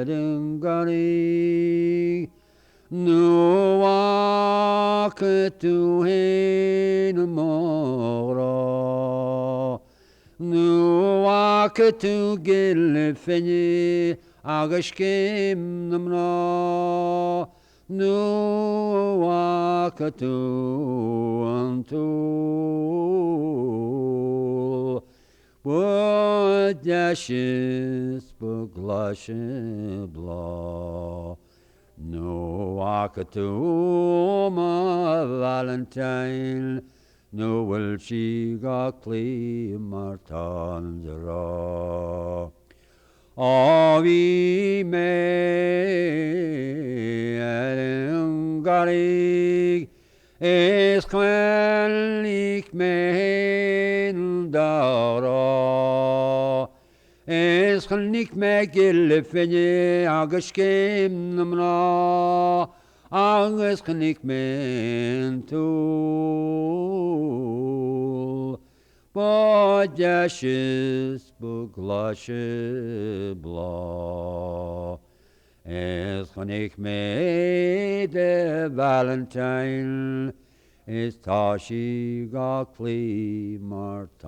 Edengari Nuakatu Henamora Nuakatu Gilfini Agashkim Namra Nuakatu Antul Budashis Buglashibla Nuakatu Ma Valentine No will she gakli martanzara Avi me garig es kwenlik men dara es kwenlik me gilfene agashkem namna Agus kwenlik men tul Bodashis buglashibla Es kwenlik me de Valentine is tashi gakli martanzera